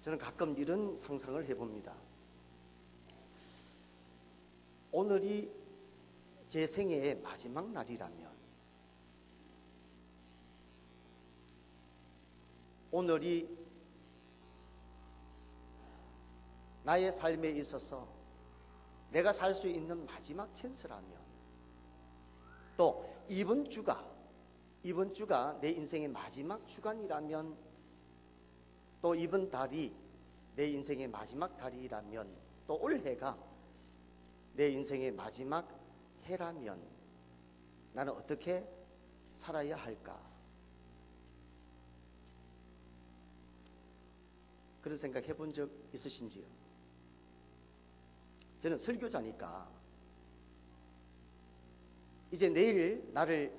저는 가끔 이런 상상을 해봅니다. 오늘이 제 생애의 마지막 날이라면, 오늘이 나의 삶에 있어서 내가 살 수 있는 마지막 찬스라면, 또 이번 주가 내 인생의 마지막 주간이라면, 또 이번 달이 내 인생의 마지막 달이라면, 또 올해가 내 인생의 마지막 해라면 나는 어떻게 살아야 할까? 그런 생각 해본 적 있으신지요? 저는 설교자니까 이제 내일 나를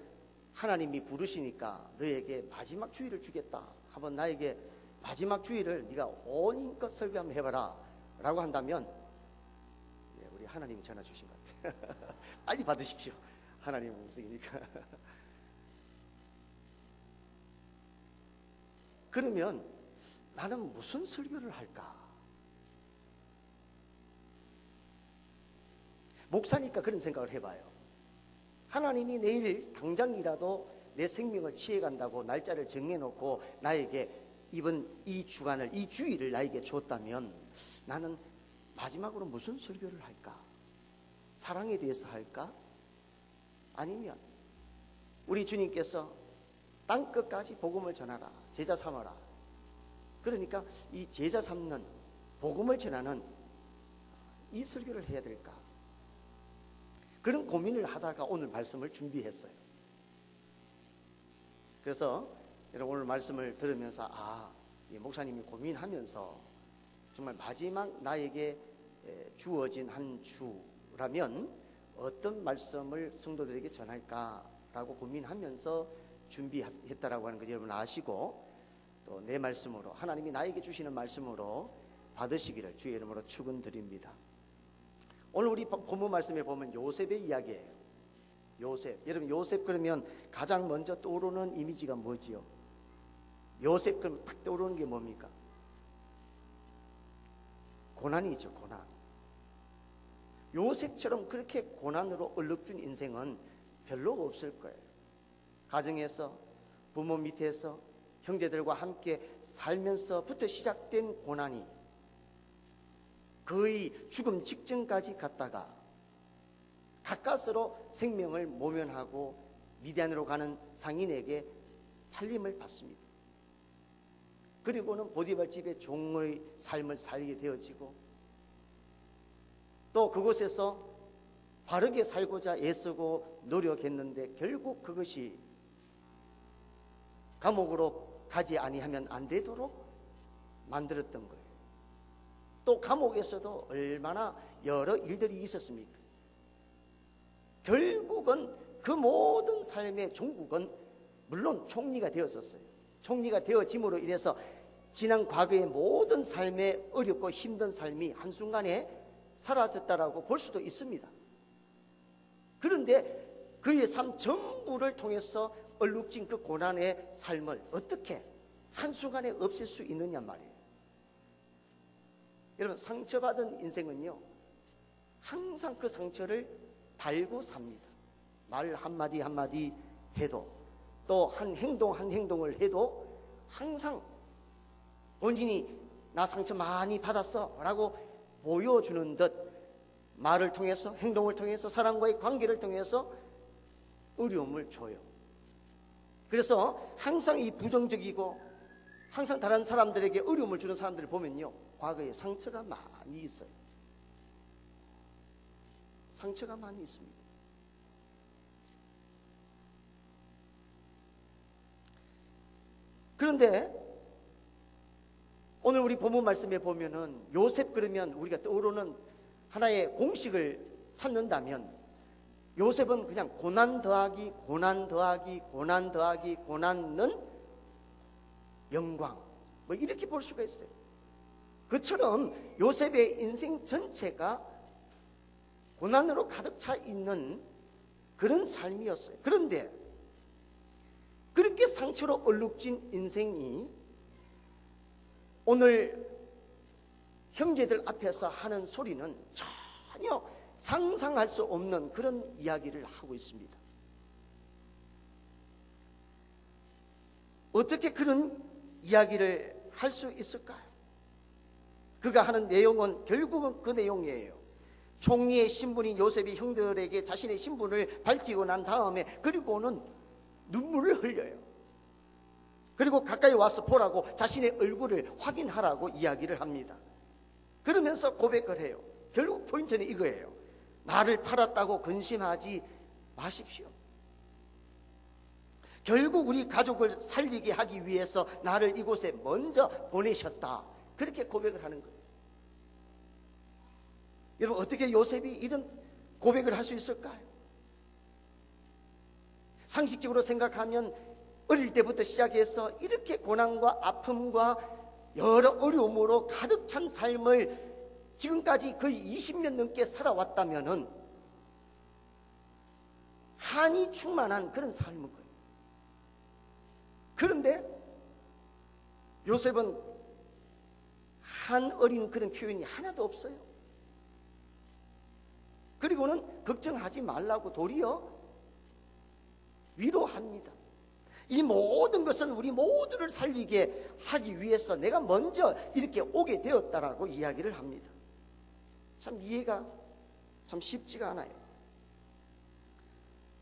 하나님이 부르시니까 너에게 마지막 주일을 주겠다. 한번 나에게 마지막 주일을 네가 온 힘껏 설교 한번 해봐라 라고 한다면, 우리 하나님이 전화 주신 것 같아요. 빨리 받으십시오. 하나님 음성이니까. 그러면 나는 무슨 설교를 할까? 목사니까 그런 생각을 해봐요. 하나님이 내일 당장이라도 내 생명을 취해간다고 날짜를 정해놓고 나에게 이번 이 주간을, 이 주일을 나에게 줬다면 나는 마지막으로 무슨 설교를 할까? 사랑에 대해서 할까? 아니면 우리 주님께서 땅끝까지 복음을 전하라, 제자 삼아라. 그러니까 이 제자 삼는, 복음을 전하는 이 설교를 해야 될까? 그런 고민을 하다가 오늘 말씀을 준비했어요. 그래서 여러분 오늘 말씀을 들으면서 이 목사님이 고민하면서 정말 마지막 나에게 주어진 한 주라면 어떤 말씀을 성도들에게 전할까라고 고민하면서 준비했다라고 하는 거 여러분 아시고, 또 내 말씀으로, 하나님이 나에게 주시는 말씀으로 받으시기를 주의 이름으로 축원드립니다. 오늘 우리 본문 말씀에 보면 요셉의 이야기예요. 요셉. 여러분 요셉 그러면 가장 먼저 떠오르는 이미지가 뭐지요? 요셉 그러면 탁 떠오르는 게 뭡니까? 고난이죠, 고난. 요셉처럼 그렇게 고난으로 얼룩준 인생은 별로 없을 거예요. 가정에서, 부모 밑에서 형제들과 함께 살면서부터 시작된 고난이 거의 죽음 직전까지 갔다가 가까스로 생명을 모면하고 미디안으로 가는 상인에게 팔림을 받습니다. 그리고는 보디발 집의 종의 삶을 살게 되어지고, 또 그곳에서 바르게 살고자 애쓰고 노력했는데 결국 그것이 감옥으로 가지 아니하면 안 되도록 만들었던 거예요. 또 감옥에서도 얼마나 여러 일들이 있었습니까? 결국은 그 모든 삶의 종국은 물론 총리가 되었었어요. 총리가 되어짐으로 인해서 지난 과거의 모든 삶의 어렵고 힘든 삶이 한순간에 사라졌다라고 볼 수도 있습니다. 그런데 그의 삶 전부를 통해서 얼룩진 그 고난의 삶을 어떻게 한순간에 없앨 수 있느냐 말이에요. 여러분 상처받은 인생은요 항상 그 상처를 달고 삽니다. 말 한마디 한마디 해도, 또 한 행동 한 행동을 해도 항상 본인이 나 상처 많이 받았어 라고 보여주는 듯 말을 통해서, 행동을 통해서, 사람과의 관계를 통해서 어려움을 줘요. 그래서 항상 이 부정적이고 항상 다른 사람들에게 어려움을 주는 사람들을 보면요 과거에 상처가 많이 있어요. 상처가 많이 있습니다. 그런데 오늘 우리 본문 말씀에 보면은 요셉 그러면 우리가 떠오르는 하나의 공식을 찾는다면 요셉은 그냥 고난 더하기 고난 더하기 고난 더하기 고난은 영광, 뭐 이렇게 볼 수가 있어요. 그처럼 요셉의 인생 전체가 고난으로 가득 차 있는 그런 삶이었어요. 그런데 그렇게 상처로 얼룩진 인생이 오늘 형제들 앞에서 하는 소리는 전혀 상상할 수 없는 그런 이야기를 하고 있습니다. 어떻게 그런 이야기를 할 수 있을까요? 그가 하는 내용은 결국은 그 내용이에요. 총리의 신분인 요셉이 형들에게 자신의 신분을 밝히고 난 다음에 그리고는 눈물을 흘려요. 그리고 가까이 와서 보라고 자신의 얼굴을 확인하라고 이야기를 합니다. 그러면서 고백을 해요. 결국 포인트는 이거예요. 나를 팔았다고 근심하지 마십시오. 결국 우리 가족을 살리게 하기 위해서 나를 이곳에 먼저 보내셨다. 그렇게 고백을 하는 거예요. 여러분, 어떻게 요셉이 이런 고백을 할 수 있을까요? 상식적으로 생각하면 어릴 때부터 시작해서 이렇게 고난과 아픔과 여러 어려움으로 가득 찬 삶을 지금까지 거의 20년 넘게 살아왔다면은 한이 충만한 그런 삶인 거예요. 그런데 요셉은 한 어린 그런 표현이 하나도 없어요. 그리고는 걱정하지 말라고 도리어 위로합니다. 이 모든 것은 우리 모두를 살리게 하기 위해서 내가 먼저 이렇게 오게 되었다라고 이야기를 합니다. 참 이해가 참 쉽지가 않아요.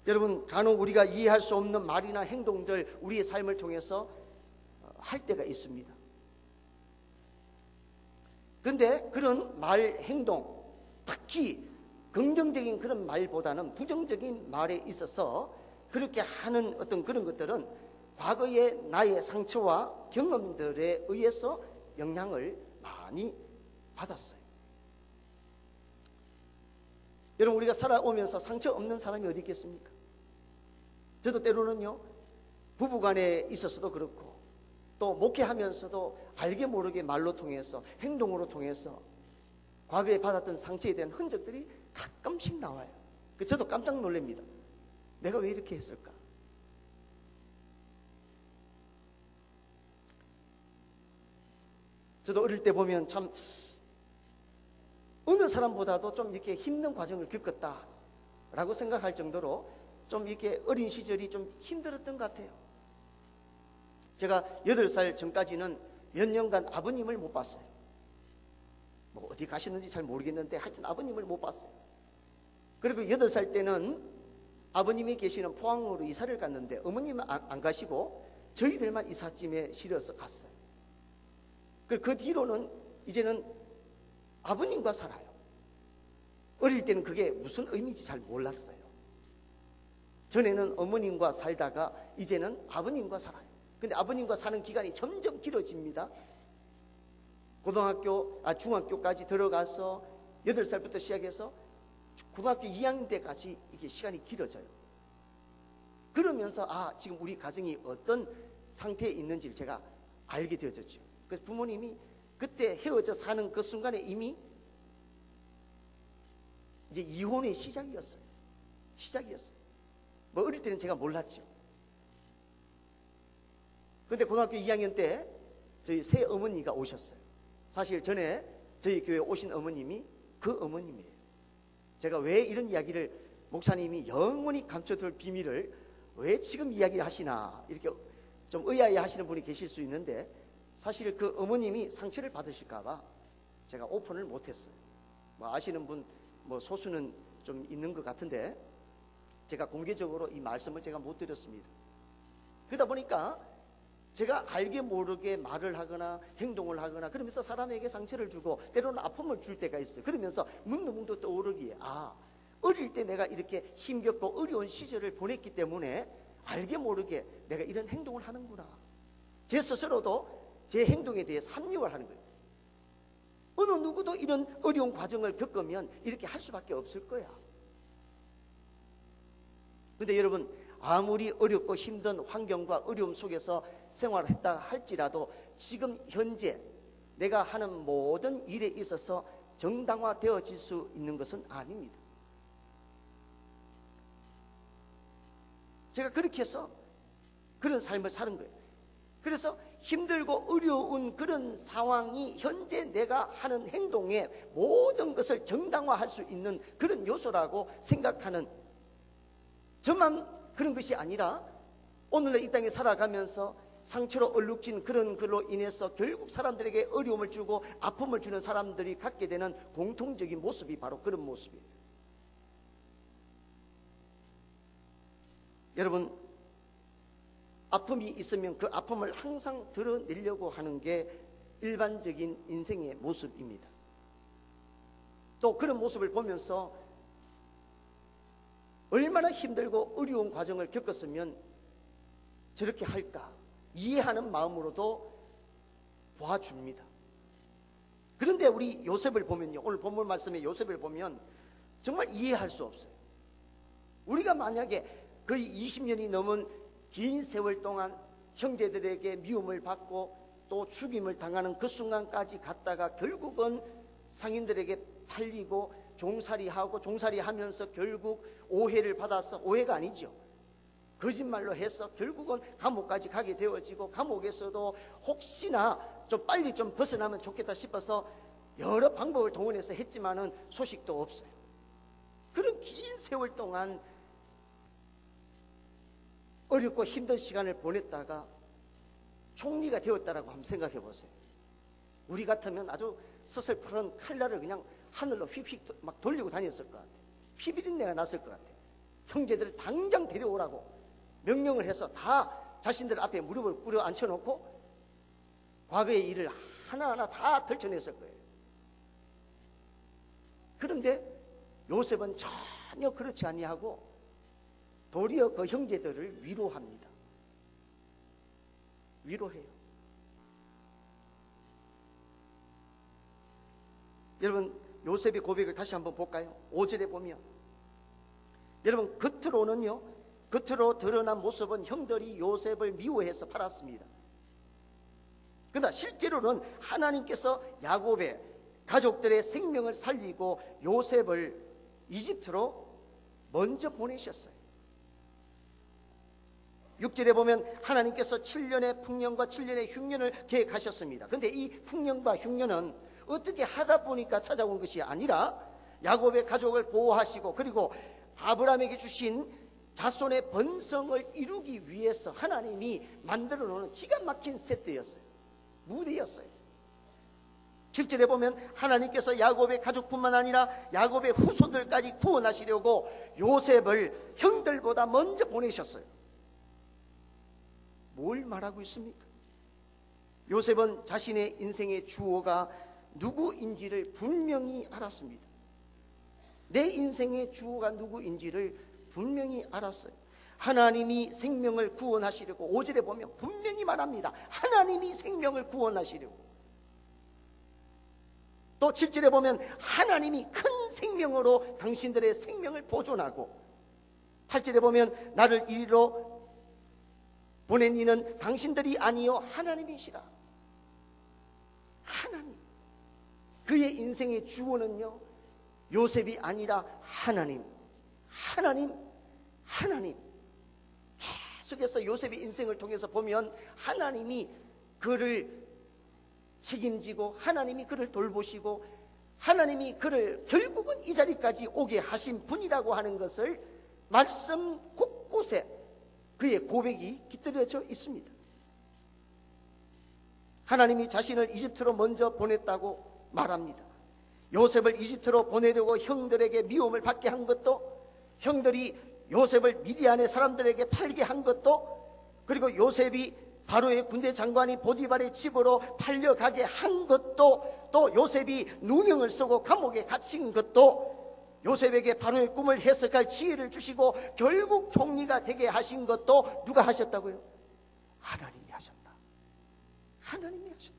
여러분, 간혹 우리가 이해할 수 없는 말이나 행동들 우리의 삶을 통해서 할 때가 있습니다. 그런데 그런 말, 행동, 특히 긍정적인 그런 말보다는 부정적인 말에 있어서 그렇게 하는 어떤 그런 것들은 과거의 나의 상처와 경험들에 의해서 영향을 많이 받았어요. 여러분, 우리가 살아오면서 상처 없는 사람이 어디 있겠습니까? 저도 때로는요, 부부간에 있어서도 그렇고 또 목회하면서도 알게 모르게 말로 통해서 행동으로 통해서 과거에 받았던 상처에 대한 흔적들이 가끔씩 나와요. 저도 깜짝 놀랍니다. 내가 왜 이렇게 했을까? 저도 어릴 때 보면 참 어느 사람보다도 좀 이렇게 힘든 과정을 겪었다라고 생각할 정도로 좀 이렇게 어린 시절이 좀 힘들었던 것 같아요. 제가 8살 전까지는 몇 년간 아버님을 못 봤어요. 뭐 어디 가시는지 잘 모르겠는데 하여튼 아버님을 못 봤어요. 그리고 8살 때는 아버님이 계시는 포항으로 이사를 갔는데 어머님은 안 가시고 저희들만 이삿짐에 실어서 갔어요. 그 뒤로는 이제는 아버님과 살아요. 어릴 때는 그게 무슨 의미인지 잘 몰랐어요. 전에는 어머님과 살다가 이제는 아버님과 살아요. 근데 아버님과 사는 기간이 점점 길어집니다. 중학교까지 들어가서 8살부터 시작해서 고등학교 2학년 때까지 이게 시간이 길어져요. 그러면서 지금 우리 가정이 어떤 상태에 있는지를 제가 알게 되어졌죠. 그래서 부모님이 그때 헤어져 사는 그 순간에 이미 이제 이혼의 시작이었어요. 뭐 어릴 때는 제가 몰랐죠. 근데 고등학교 2학년 때 저희 새 어머니가 오셨어요. 사실 전에 저희 교회에 오신 어머님이 그 어머님이에요. 제가 왜 이런 이야기를 목사님이 영원히 감춰둘 비밀을 왜 지금 이야기를 하시나 이렇게 좀 의아해 하시는 분이 계실 수 있는데 사실 그 어머님이 상처를 받으실까봐 제가 오픈을 못했어요. 뭐 아시는 분 뭐 소수는 좀 있는 것 같은데 제가 공개적으로 이 말씀을 제가 못 드렸습니다. 그러다 보니까 제가 알게 모르게 말을 하거나 행동을 하거나 그러면서 사람에게 상처를 주고 때로는 아픔을 줄 때가 있어요. 그러면서 문득문득 떠오르기에 어릴 때 내가 이렇게 힘겹고 어려운 시절을 보냈기 때문에 알게 모르게 내가 이런 행동을 하는구나. 제 스스로도 제 행동에 대해서 합리화를 하는 거예요. 어느 누구도 이런 어려운 과정을 겪으면 이렇게 할 수밖에 없을 거야. 근데 여러분, 아무리 어렵고 힘든 환경과 어려움 속에서 생활을 했다 할지라도 지금 현재 내가 하는 모든 일에 있어서 정당화되어질 수 있는 것은 아닙니다. 제가 그렇게 해서 그런 삶을 사는 거예요. 그래서 힘들고 어려운 그런 상황이 현재 내가 하는 행동에 모든 것을 정당화할 수 있는 그런 요소라고 생각하는, 저만 그런 것이 아니라 오늘날 이 땅에 살아가면서 상처로 얼룩진 그런 걸로 인해서 결국 사람들에게 어려움을 주고 아픔을 주는 사람들이 갖게 되는 공통적인 모습이 바로 그런 모습이에요. 여러분, 아픔이 있으면 그 아픔을 항상 드러내려고 하는 게 일반적인 인생의 모습입니다. 또 그런 모습을 보면서 얼마나 힘들고 어려운 과정을 겪었으면 저렇게 할까 이해하는 마음으로도 봐줍니다. 그런데 우리 요셉을 보면요, 오늘 본문 말씀에 요셉을 보면 정말 이해할 수 없어요. 우리가 만약에 거의 20년이 넘은 긴 세월 동안 형제들에게 미움을 받고 또 죽임을 당하는 그 순간까지 갔다가 결국은 상인들에게 팔리고 종살이하고 종살이하면서 결국 오해를 받아서, 오해가 아니죠, 거짓말로 해서 결국은 감옥까지 가게 되어지고, 감옥에서도 혹시나 좀 빨리 좀 벗어나면 좋겠다 싶어서 여러 방법을 동원해서 했지만은 소식도 없어요. 그런 긴 세월 동안 어렵고 힘든 시간을 보냈다가 총리가 되었다라고 한번 생각해 보세요. 우리 같으면 아주 서슬프런 칼날을 그냥 하늘로 휙휙 막 돌리고 다녔을 것 같아요. 피비린내가 났을 것 같아요. 형제들을 당장 데려오라고 명령을 해서 다 자신들 앞에 무릎을 꿇어 앉혀놓고 과거의 일을 하나하나 다 덜쳐냈을 거예요. 그런데 요셉은 전혀 그렇지 아니하고 도리어 그 형제들을 위로합니다. 위로해요. 여러분, 요셉의 고백을 다시 한번 볼까요? 5절에 보면, 여러분, 겉으로 드러난 모습은 형들이 요셉을 미워해서 팔았습니다. 그러나 실제로는 하나님께서 야곱의 가족들의 생명을 살리고 요셉을 이집트로 먼저 보내셨어요. 6절에 보면 하나님께서 7년의 풍년과 7년의 흉년을 계획하셨습니다. 그런데 이 풍년과 흉년은 어떻게 하다 보니까 찾아온 것이 아니라 야곱의 가족을 보호하시고 그리고 아브라함에게 주신 자손의 번성을 이루기 위해서 하나님이 만들어 놓은 기가 막힌 세트였어요. 무대였어요. 7절에 보면 하나님께서 야곱의 가족뿐만 아니라 야곱의 후손들까지 구원하시려고 요셉을 형들보다 먼저 보내셨어요. 뭘 말하고 있습니까? 요셉은 자신의 인생의 주어가 누구인지를 분명히 알았습니다. 내 인생의 주어가 누구인지를 분명히 알았어요. 하나님이 생명을 구원하시려고, 5절에 보면 분명히 말합니다. 하나님이 생명을 구원하시려고. 또 7절에 보면 하나님이 큰 생명으로 당신들의 생명을 보존하고, 8절에 보면 나를 이리로 보낸 이는 당신들이 아니요 하나님이시라. 하나님, 그의 인생의 주어는요 요셉이 아니라 하나님. 계속해서 요셉의 인생을 통해서 보면 하나님이 그를 책임지고 하나님이 그를 돌보시고 하나님이 그를 결국은 이 자리까지 오게 하신 분이라고 하는 것을 말씀 곳곳에 그의 고백이 깃들여져 있습니다. 하나님이 자신을 이집트로 먼저 보냈다고 말합니다. 요셉을 이집트로 보내려고 형들에게 미움을 받게 한 것도, 형들이 요셉을 미디안의 사람들에게 팔게 한 것도, 그리고 요셉이 바로의 군대 장관이 보디발의 집으로 팔려가게 한 것도, 또 요셉이 누명을 쓰고 감옥에 갇힌 것도, 요셉에게 바로의 꿈을 해석할 지혜를 주시고 결국 총리가 되게 하신 것도 누가 하셨다고요? 하나님이 하셨다. 하나님이 하셨다.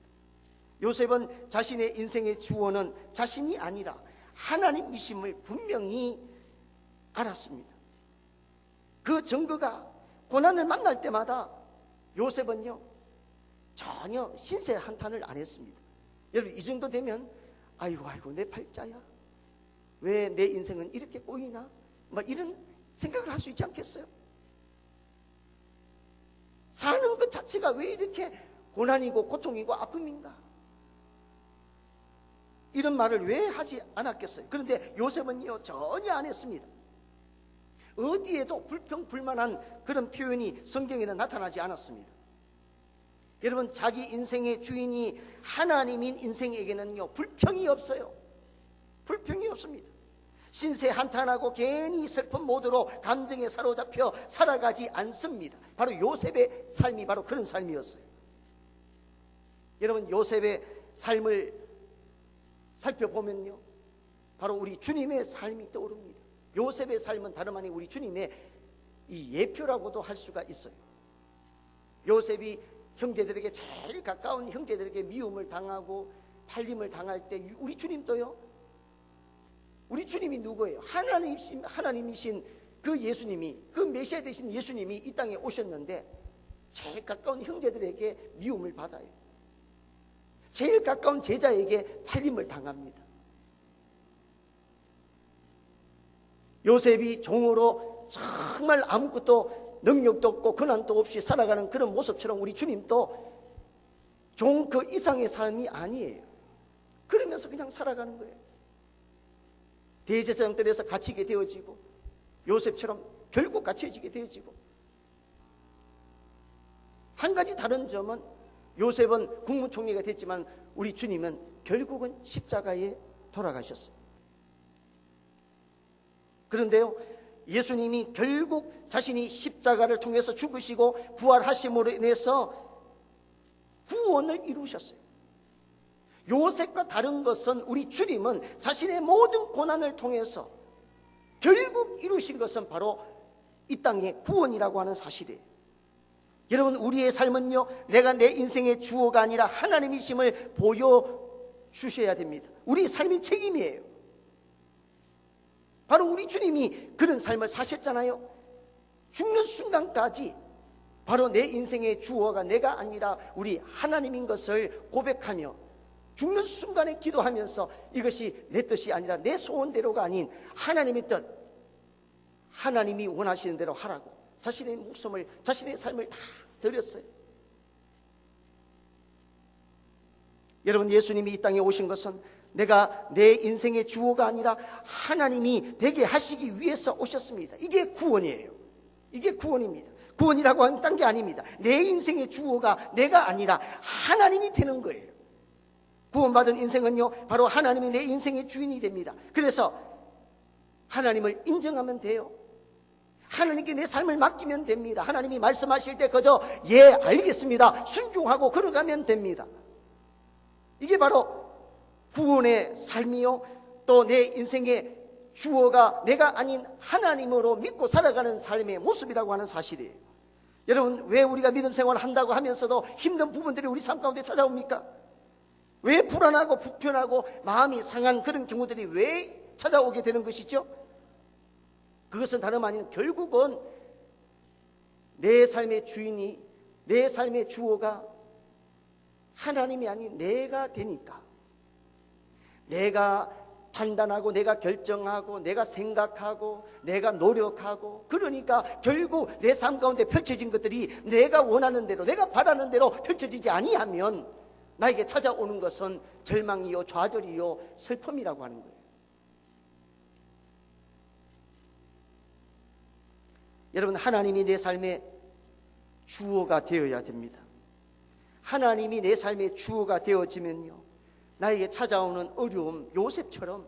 요셉은 자신의 인생의 주어는 자신이 아니라 하나님이심을 분명히 알았습니다. 그 증거가 고난을 만날 때마다 요셉은요 전혀 신세 한탄을 안 했습니다. 여러분, 이 정도 되면 아이고 내 팔자야, 왜 내 인생은 이렇게 꼬이나, 막 이런 생각을 할 수 있지 않겠어요? 사는 것 자체가 왜 이렇게 고난이고 고통이고 아픔인가? 이런 말을 왜 하지 않았겠어요? 그런데 요셉은요, 전혀 안 했습니다. 어디에도 불평불만한 그런 표현이 성경에는 나타나지 않았습니다. 여러분, 자기 인생의 주인이 하나님인 인생에게는요, 불평이 없어요. 불평이 없습니다. 신세 한탄하고 괜히 슬픈 모드로 감정에 사로잡혀 살아가지 않습니다. 바로 요셉의 삶이 바로 그런 삶이었어요. 여러분, 요셉의 삶을 살펴보면요, 바로 우리 주님의 삶이 떠오릅니다. 요셉의 삶은 다름 아닌 우리 주님의 이 예표라고도 할 수가 있어요. 요셉이 형제들에게 제일 가까운 형제들에게 미움을 당하고 팔림을 당할 때 우리 주님도요, 우리 주님이 누구예요? 하나님이신 그 예수님이, 그 메시아 되신 예수님이 이 땅에 오셨는데 제일 가까운 형제들에게 미움을 받아요. 제일 가까운 제자에게 팔림을 당합니다. 요셉이 종으로 정말 아무것도 능력도 없고 고난도 없이 살아가는 그런 모습처럼 우리 주님도 종 그 이상의 삶이 아니에요. 그러면서 그냥 살아가는 거예요. 대제사장들에서 갇히게 되어지고 요셉처럼 결국 갇혀지게 되어지고, 한 가지 다른 점은 요셉은 국무총리가 됐지만 우리 주님은 결국은 십자가에 돌아가셨어요. 그런데요, 예수님이 결국 자신이 십자가를 통해서 죽으시고 부활하심으로 인해서 구원을 이루셨어요. 요셉과 다른 것은 우리 주님은 자신의 모든 고난을 통해서 결국 이루신 것은 바로 이 땅의 구원이라고 하는 사실이에요. 여러분, 우리의 삶은요, 내가 내 인생의 주어가 아니라 하나님이심을 보여주셔야 됩니다. 우리의 삶이 책임이에요. 바로 우리 주님이 그런 삶을 사셨잖아요. 죽는 순간까지 바로 내 인생의 주어가 내가 아니라 우리 하나님인 것을 고백하며 죽는 순간에 기도하면서 이것이 내 뜻이 아니라 내 소원대로가 아닌 하나님의 뜻, 하나님이 원하시는 대로 하라고 자신의 목숨을, 자신의 삶을 다 드렸어요. 여러분, 예수님이 이 땅에 오신 것은 내가 내 인생의 주어가 아니라 하나님이 되게 하시기 위해서 오셨습니다. 이게 구원이에요. 이게 구원입니다. 구원이라고 하는 딴 게 아닙니다. 내 인생의 주어가 내가 아니라 하나님이 되는 거예요. 구원받은 인생은요, 바로 하나님이 내 인생의 주인이 됩니다. 그래서 하나님을 인정하면 돼요. 하나님께 내 삶을 맡기면 됩니다. 하나님이 말씀하실 때 그저 예, 알겠습니다, 순종하고 걸어가면 됩니다. 이게 바로 구원의 삶이요, 또 내 인생의 주어가 내가 아닌 하나님으로 믿고 살아가는 삶의 모습이라고 하는 사실이에요. 여러분, 왜 우리가 믿음 생활을 한다고 하면서도 힘든 부분들이 우리 삶 가운데 찾아옵니까? 왜 불안하고 불편하고 마음이 상한 그런 경우들이 왜 찾아오게 되는 것이죠? 그것은 다름 아닌 결국은 내 삶의 주인이, 내 삶의 주어가 하나님이 아닌 내가 되니까, 내가 판단하고 내가 결정하고 내가 생각하고 내가 노력하고, 그러니까 결국 내 삶 가운데 펼쳐진 것들이 내가 원하는 대로, 내가 바라는 대로 펼쳐지지 아니하면 나에게 찾아오는 것은 절망이요, 좌절이요, 슬픔이라고 하는 거예요. 여러분, 하나님이 내 삶의 주어가 되어야 됩니다. 하나님이 내 삶의 주어가 되어지면요, 나에게 찾아오는 어려움, 요셉처럼,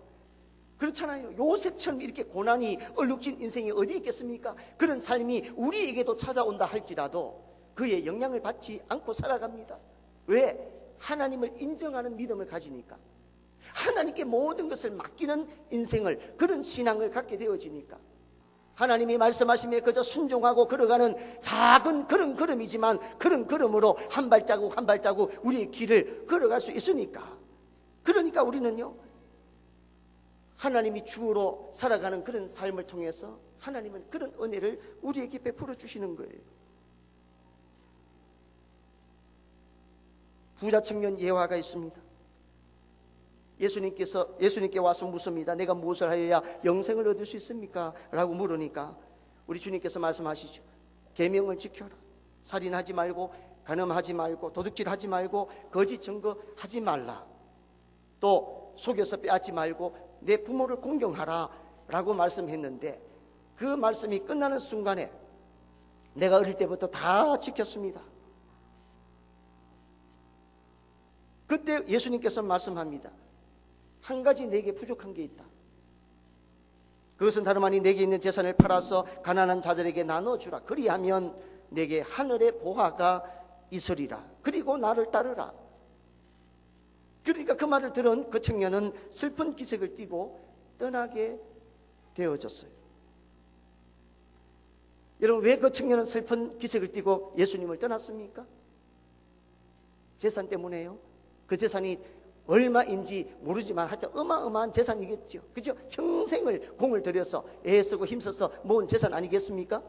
그렇잖아요. 요셉처럼 이렇게 고난이 얼룩진 인생이 어디 있겠습니까? 그런 삶이 우리에게도 찾아온다 할지라도 그의 영향을 받지 않고 살아갑니다. 왜? 하나님을 인정하는 믿음을 가지니까, 하나님께 모든 것을 맡기는 인생을, 그런 신앙을 갖게 되어지니까, 하나님이 말씀하심에 그저 순종하고 걸어가는 작은 그런 걸음이지만 그런 걸음으로 한 발자국 한 발자국 우리의 길을 걸어갈 수 있으니까, 그러니까 우리는요, 하나님이 주로 살아가는 그런 삶을 통해서 하나님은 그런 은혜를 우리에게 베풀어 주시는 거예요. 부자 청년 예화가 있습니다. 예수님께 와서 묻습니다. 내가 무엇을 하여야 영생을 얻을 수 있습니까? 라고 물으니까 우리 주님께서 말씀하시죠. 계명을 지켜라. 살인하지 말고, 간음하지 말고, 도둑질하지 말고, 거짓 증거하지 말라. 또 속여서 빼앗지 말고 내 부모를 공경하라 라고 말씀했는데, 그 말씀이 끝나는 순간에 내가 어릴 때부터 다 지켰습니다. 그때 예수님께서 말씀합니다. 한 가지 내게 부족한 게 있다. 그것은 다름 아니 내게 있는 재산을 팔아서 가난한 자들에게 나눠주라. 그리하면 내게 하늘의 보화가 있으리라. 그리고 나를 따르라. 그러니까 그 말을 들은 그 청년은 슬픈 기색을 띠고 떠나게 되어졌어요. 여러분, 왜 그 청년은 슬픈 기색을 띠고 예수님을 떠났습니까? 재산 때문에요. 그 재산이 얼마인지 모르지만 하여튼 어마어마한 재산이겠죠. 그죠? 평생을 공을 들여서 애쓰고 힘써서 모은 재산 아니겠습니까?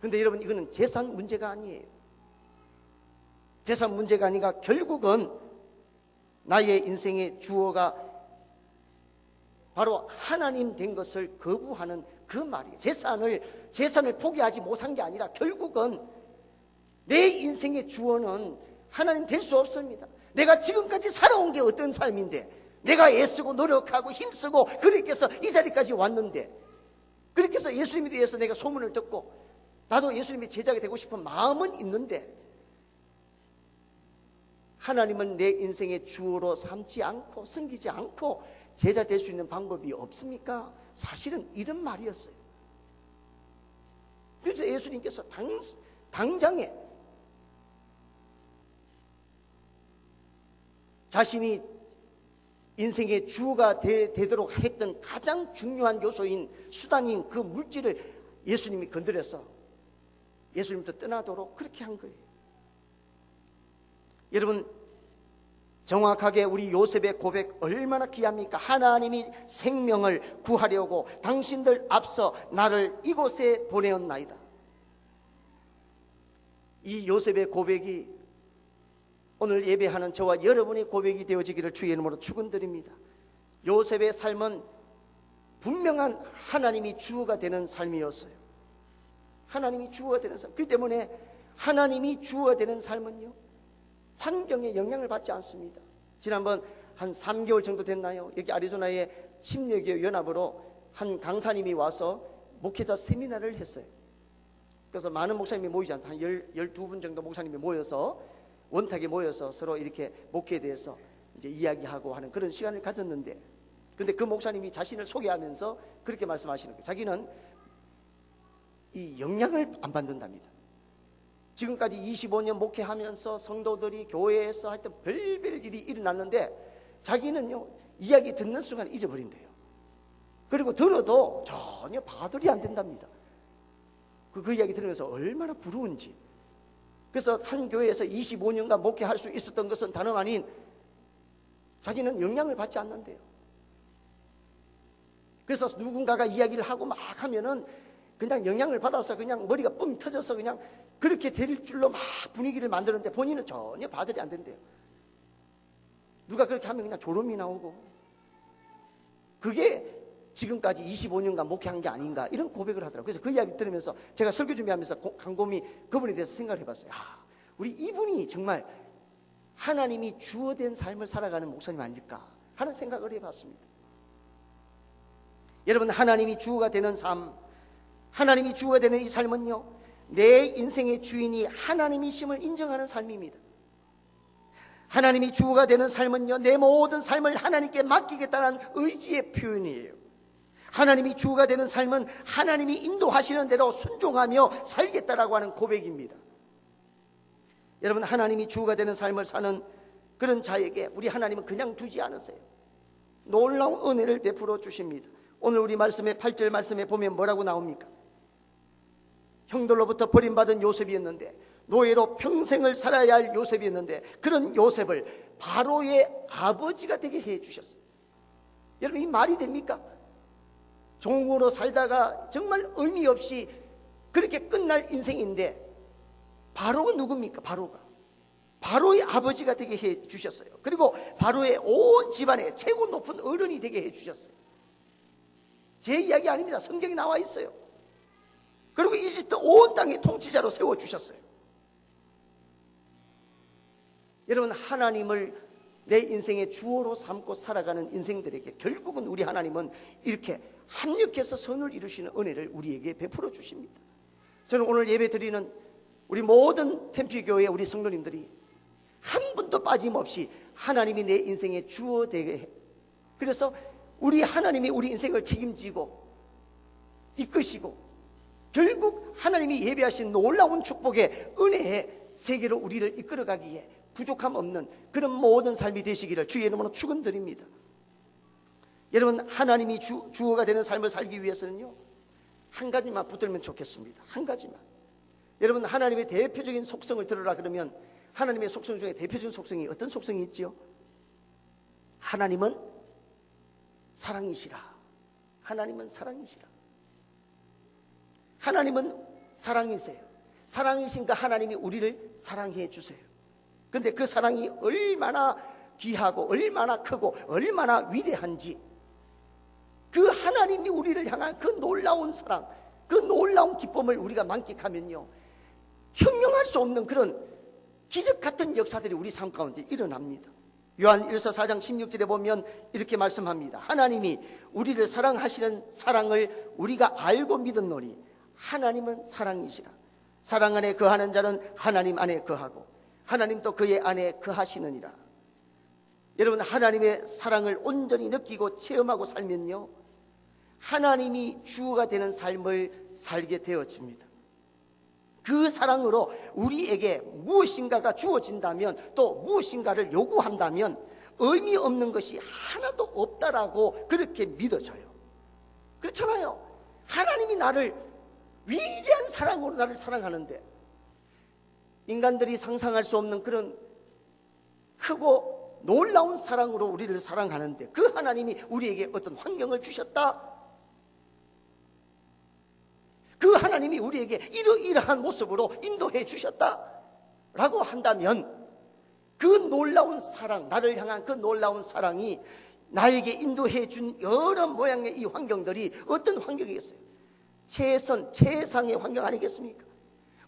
근데 여러분, 이거는 재산 문제가 아니에요. 재산 문제가 아니라 결국은 나의 인생의 주어가 바로 하나님 된 것을 거부하는 그 말이에요. 재산을 포기하지 못한 게 아니라 결국은 내 인생의 주어는 하나님 될 수 없습니다. 내가 지금까지 살아온 게 어떤 삶인데, 내가 애쓰고 노력하고 힘쓰고 그렇게 해서 이 자리까지 왔는데, 그렇게 해서 예수님에 대해서 내가 소문을 듣고 나도 예수님의 제자가 되고 싶은 마음은 있는데, 하나님은 내 인생의 주어로 삼지 않고 섬기지 않고 제자 될 수 있는 방법이 없습니까? 사실은 이런 말이었어요. 그래서 예수님께서 당장에 자신이 인생의 주가 되도록 했던 가장 중요한 요소인 수단인 그 물질을 예수님이 건드려서 예수님부터 떠나도록 그렇게 한 거예요. 여러분, 정확하게 우리 요셉의 고백 얼마나 귀합니까? 하나님이 생명을 구하려고 당신들 앞서 나를 이곳에 보내었나이다. 이 요셉의 고백이 오늘 예배하는 저와 여러분의 고백이 되어지기를 주의 이름으로 축원드립니다. 요셉의 삶은 분명한 하나님이 주어가 되는 삶이었어요. 하나님이 주어가 되는 삶. 그렇기 때문에 하나님이 주어가 되는 삶은요, 환경에 영향을 받지 않습니다. 지난번 한 3개월 정도 됐나요? 여기 아리조나의 침례교 연합으로 한 강사님이 와서 목회자 세미나를 했어요. 그래서 많은 목사님이 모이지 않고 한 12분 정도 목사님이 모여서 원탁에 모여서 서로 이렇게 목회에 대해서 이제 이야기하고 하는 그런 시간을 가졌는데, 근데 그 목사님이 자신을 소개하면서 그렇게 말씀하시는 거예요. 자기는 이 영향을 안 받는답니다. 지금까지 25년 목회하면서 성도들이 교회에서 하여튼 별별 일이 일어났는데 자기는요, 이야기 듣는 순간 잊어버린대요. 그리고 들어도 전혀 바들이 안 된답니다. 그 이야기 들으면서 얼마나 부러운지. 그래서 한 교회에서 25년간 목회할 수 있었던 것은 다름 아닌 자기는 영향을 받지 않는데요. 그래서 누군가가 이야기를 하고 막 하면은 그냥 영향을 받아서 그냥 머리가 뻥 터져서 그냥 그렇게 될 줄로 막 분위기를 만드는데 본인은 전혀 받들이 안 된대요. 누가 그렇게 하면 그냥 졸음이 나오고, 그게 지금까지 25년간 목회한 게 아닌가, 이런 고백을 하더라고요. 그래서 그 이야기 들으면서 제가 설교 준비하면서 곰곰이 그분에 대해서 생각을 해봤어요. 우리 이분이 정말 하나님이 주어된 삶을 살아가는 목사님 아닐까 하는 생각을 해봤습니다. 여러분, 하나님이 주어가 되는 삶, 하나님이 주어가 되는 이 삶은요, 내 인생의 주인이 하나님이심을 인정하는 삶입니다. 하나님이 주어가 되는 삶은요, 내 모든 삶을 하나님께 맡기겠다는 의지의 표현이에요. 하나님이 주어가 되는 삶은 하나님이 인도하시는 대로 순종하며 살겠다라고 하는 고백입니다. 여러분, 하나님이 주어가 되는 삶을 사는 그런 자에게 우리 하나님은 그냥 두지 않으세요. 놀라운 은혜를 베풀어 주십니다. 오늘 우리 말씀의 8절 말씀에 보면 뭐라고 나옵니까? 형들로부터 버림받은 요셉이었는데, 노예로 평생을 살아야 할 요셉이었는데, 그런 요셉을 바로의 아버지가 되게 해 주셨어요. 여러분, 이 말이 됩니까? 종으로 살다가 정말 의미 없이 그렇게 끝날 인생인데, 바로가 누굽니까? 바로의 아버지가 되게 해 주셨어요. 그리고 바로의 온 집안의 최고 높은 어른이 되게 해 주셨어요. 제 이야기 아닙니다. 성경에 나와 있어요. 그리고 이집트 온 땅의 통치자로 세워주셨어요. 여러분, 하나님을 내 인생의 주어로 삼고 살아가는 인생들에게 결국은 우리 하나님은 이렇게 합력해서 선을 이루시는 은혜를 우리에게 베풀어 주십니다. 저는 오늘 예배 드리는 우리 모든 템피교회 우리 성도님들이 한 분도 빠짐없이 하나님이 내 인생의 주어 되게 해. 그래서 우리 하나님이 우리 인생을 책임지고 이끄시고 결국 하나님이 예배하신 놀라운 축복의 은혜의 세계로 우리를 이끌어가기에 부족함 없는 그런 모든 삶이 되시기를 주의 이름으로 축원드립니다. 여러분, 하나님이 주어가 되는 삶을 살기 위해서는요, 한 가지만 붙들면 좋겠습니다. 한 가지만. 여러분, 하나님의 대표적인 속성을 들으라 그러면 하나님의 속성 중에 대표적인 속성이 어떤 속성이 있지요? 하나님은 사랑이시라. 하나님은 사랑이시라. 하나님은 사랑이세요. 사랑이신가 하나님이 우리를 사랑해 주세요. 근데 그 사랑이 얼마나 귀하고 얼마나 크고 얼마나 위대한지, 그 하나님이 우리를 향한 그 놀라운 사랑, 그 놀라운 기쁨을 우리가 만끽하면요, 형용할 수 없는 그런 기적 같은 역사들이 우리 삶 가운데 일어납니다. 요한 1서 4장 16절에 보면 이렇게 말씀합니다. 하나님이 우리를 사랑하시는 사랑을 우리가 알고 믿었노니 하나님은 사랑이시라. 사랑 안에 거하는 자는 하나님 안에 거하고 하나님도 그의 안에 거하시느니라. 여러분, 하나님의 사랑을 온전히 느끼고 체험하고 살면요, 하나님이 주어가 되는 삶을 살게 되어집니다. 그 사랑으로 우리에게 무엇인가가 주어진다면, 또 무엇인가를 요구한다면 의미 없는 것이 하나도 없다라고 그렇게 믿어져요. 그렇잖아요. 하나님이 나를 위대한 사랑으로 나를 사랑하는데, 인간들이 상상할 수 없는 그런 크고 놀라운 사랑으로 우리를 사랑하는데, 그 하나님이 우리에게 어떤 환경을 주셨다, 그 하나님이 우리에게 이러이러한 모습으로 인도해 주셨다라고 한다면, 그 놀라운 사랑, 나를 향한 그 놀라운 사랑이 나에게 인도해 준 여러 모양의 이 환경들이 어떤 환경이겠어요? 최상의 환경 아니겠습니까?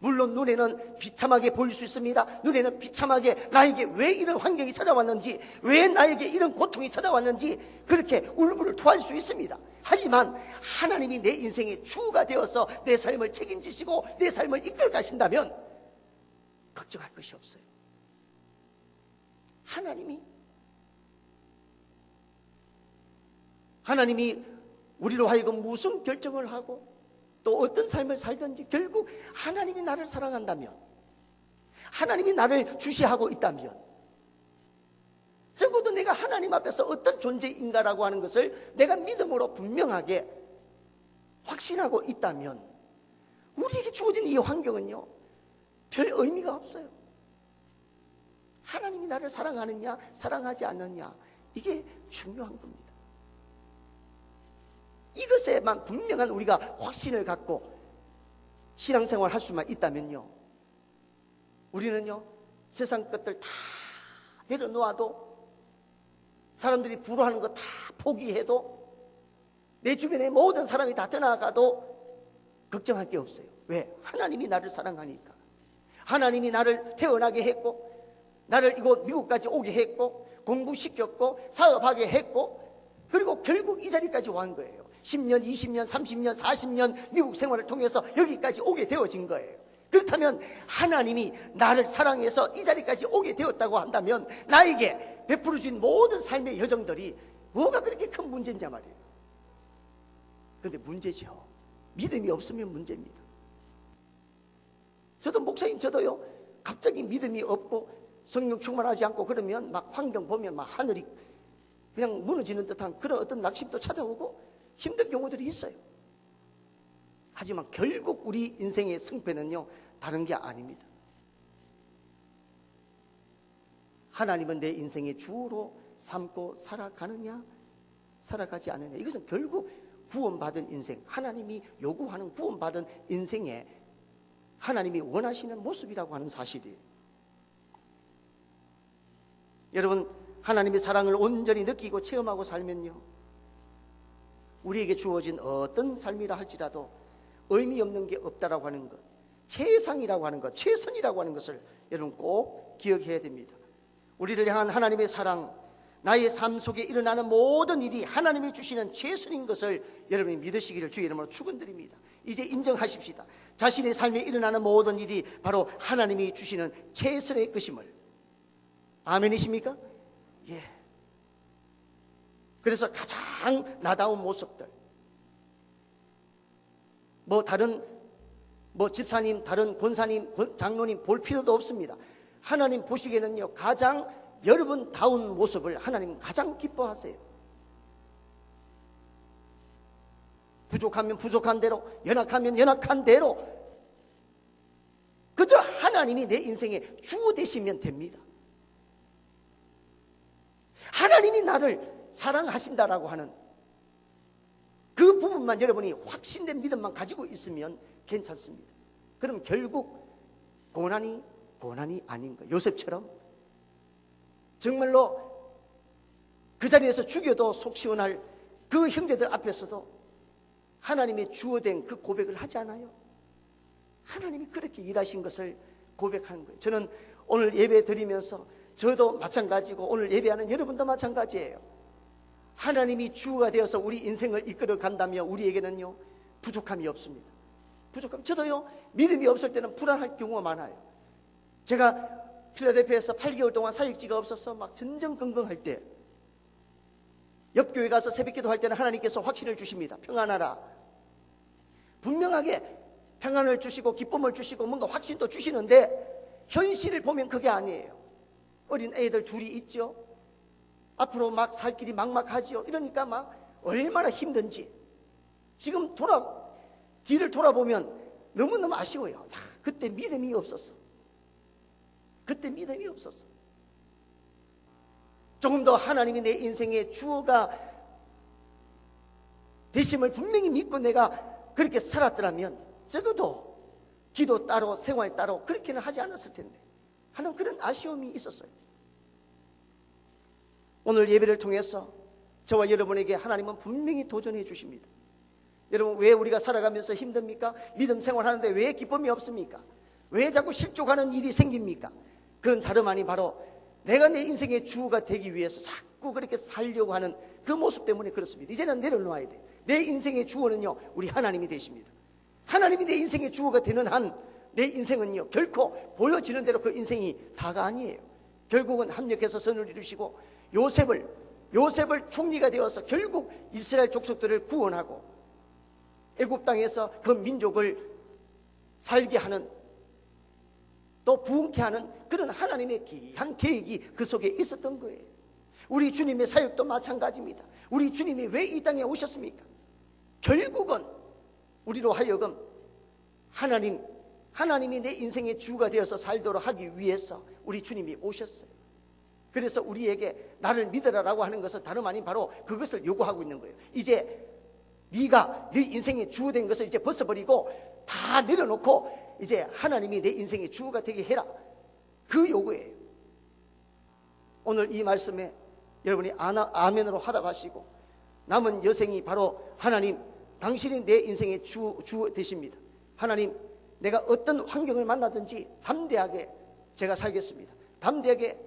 물론 눈에는 비참하게 보일 수 있습니다. 눈에는 비참하게 나에게 왜 이런 환경이 찾아왔는지, 왜 나에게 이런 고통이 찾아왔는지 그렇게 울분을 토할 수 있습니다. 하지만 하나님이 내 인생의 주가 되어서 내 삶을 책임지시고 내 삶을 이끌어 가신다면 걱정할 것이 없어요. 하나님이 우리로 하여금 무슨 결정을 하고 또 어떤 삶을 살든지 결국 하나님이 나를 사랑한다면, 하나님이 나를 주시하고 있다면, 적어도 내가 하나님 앞에서 어떤 존재인가라고 하는 것을 내가 믿음으로 분명하게 확신하고 있다면, 우리에게 주어진 이 환경은요, 별 의미가 없어요. 하나님이 나를 사랑하느냐 사랑하지 않느냐, 이게 중요한 겁니다. 이것에만 분명한 우리가 확신을 갖고 신앙생활 할 수만 있다면요, 우리는요, 세상 것들 다 내려놓아도, 사람들이 부러워하는 거 다 포기해도, 내 주변의 모든 사람이 다 떠나가도 걱정할 게 없어요. 왜? 하나님이 나를 사랑하니까. 하나님이 나를 태어나게 했고, 나를 이곳 미국까지 오게 했고, 공부시켰고, 사업하게 했고, 그리고 결국 이 자리까지 온 거예요. 10년, 20년, 30년, 40년 미국 생활을 통해서 여기까지 오게 되어진 거예요. 그렇다면 하나님이 나를 사랑해서 이 자리까지 오게 되었다고 한다면, 나에게 베풀어 준 모든 삶의 여정들이 뭐가 그렇게 큰 문제인지 말이에요. 그런데 문제죠. 믿음이 없으면 문제입니다. 저도 목사님, 저도요, 갑자기 믿음이 없고 성령 충만하지 않고 그러면 막 환경 보면 막 하늘이 그냥 무너지는 듯한 그런 어떤 낙심도 찾아오고 힘든 경우들이 있어요. 하지만 결국 우리 인생의 승패는요, 다른 게 아닙니다. 하나님은 내 인생의 주로 삼고 살아가느냐 살아가지 않느냐, 이것은 결국 구원받은 인생, 하나님이 요구하는 구원받은 인생에 하나님이 원하시는 모습이라고 하는 사실이에요. 여러분, 하나님의 사랑을 온전히 느끼고 체험하고 살면요, 우리에게 주어진 어떤 삶이라 할지라도 의미 없는 게 없다라고 하는 것, 최상이라고 하는 것, 최선이라고 하는 것을 여러분 꼭 기억해야 됩니다. 우리를 향한 하나님의 사랑, 나의 삶 속에 일어나는 모든 일이 하나님이 주시는 최선인 것을 여러분이 믿으시기를 주의 이름으로 축원드립니다. 이제 인정하십시다. 자신의 삶에 일어나는 모든 일이 바로 하나님이 주시는 최선의 것임을. 아멘이십니까? 예. 그래서 가장 나다운 모습들, 다른 집사님, 다른 권사님, 장로님 볼 필요도 없습니다. 하나님 보시기에는요, 가장 여러분다운 모습을 하나님 가장 기뻐하세요. 부족하면 부족한 대로, 연약하면 연약한 대로, 그저 하나님이 내 인생의 주 되시면 됩니다. 하나님이 나를 사랑하신다라고 하는 그 부분만 여러분이 확신된 믿음만 가지고 있으면 괜찮습니다. 그럼 결국 고난이 아닌 거예요. 요셉처럼 정말로 그 자리에서 죽여도 속 시원할 그 형제들 앞에서도 하나님의 주어된 그 고백을 하지 않아요? 하나님이 그렇게 일하신 것을 고백하는 거예요. 저는 오늘 예배 드리면서 저도 마찬가지고 오늘 예배하는 여러분도 마찬가지예요. 하나님이 주가 되어서 우리 인생을 이끌어 간다면 우리에게는요 부족함이 없습니다. 저도요 믿음이 없을 때는 불안할 경우가 많아요. 제가 필라델피아에서 8개월 동안 사역지가 없어서 막 전전긍긍할 때, 옆 교회 가서 새벽기도 할 때는 하나님께서 확신을 주십니다. 평안하라. 분명하게 평안을 주시고 기쁨을 주시고 뭔가 확신도 주시는데 현실을 보면 그게 아니에요. 어린 애들 둘이 있죠. 앞으로 막 살 길이 막막하지요. 이러니까 막 얼마나 힘든지 지금 뒤를 돌아보면 너무너무 아쉬워요. 그때 믿음이 없었어. 조금 더 하나님이 내 인생의 주어가 되심을 분명히 믿고 내가 그렇게 살았더라면 적어도 기도 따로 생활 따로 그렇게는 하지 않았을 텐데 하는 그런 아쉬움이 있었어요. 오늘 예배를 통해서 저와 여러분에게 하나님은 분명히 도전해 주십니다. 여러분, 왜 우리가 살아가면서 힘듭니까? 믿음 생활하는데 왜 기쁨이 없습니까? 왜 자꾸 실족하는 일이 생깁니까? 그건 다름 아닌 바로 내가 내 인생의 주가 되기 위해서 자꾸 그렇게 살려고 하는 그 모습 때문에 그렇습니다. 이제는 내려놓아야 돼. 내 인생의 주어는요 우리 하나님이 되십니다. 하나님이 내 인생의 주어가 되는 한 내 인생은요 결코 보여지는 대로 그 인생이 다가 아니에요. 결국은 합력해서 선을 이루시고 요셉을 총리가 되어서 결국 이스라엘 족속들을 구원하고 애굽 땅에서 그 민족을 살게 하는, 또 부흥케 하는 그런 하나님의 귀한 계획이 그 속에 있었던 거예요. 우리 주님의 사역도 마찬가지입니다. 우리 주님이 왜 이 땅에 오셨습니까? 결국은 우리로 하여금 하나님이 내 인생의 주가 되어서 살도록 하기 위해서 우리 주님이 오셨어요. 그래서 우리에게 나를 믿으라라고 하는 것은 다름 아닌 바로 그것을 요구하고 있는 거예요. 이제 네가 네 인생의 주가 된 것을 이제 벗어버리고 다 내려놓고 이제 하나님이 내 인생의 주가 되게 해라, 그 요구예요. 오늘 이 말씀에 여러분이 아멘으로 화답하시고 남은 여생이 바로 하나님 당신이 내 인생의 주 되십니다. 하나님, 내가 어떤 환경을 만나든지 담대하게 제가 살겠습니다. 담대하게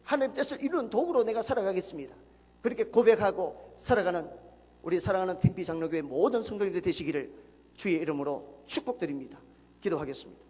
하나님 뜻을 이루는 도구로 내가 살아가겠습니다. 그렇게 고백하고 살아가는 우리 사랑하는 텐비 장로교회 모든 성도님들 되시기를 주의 이름으로 축복드립니다. 기도하겠습니다.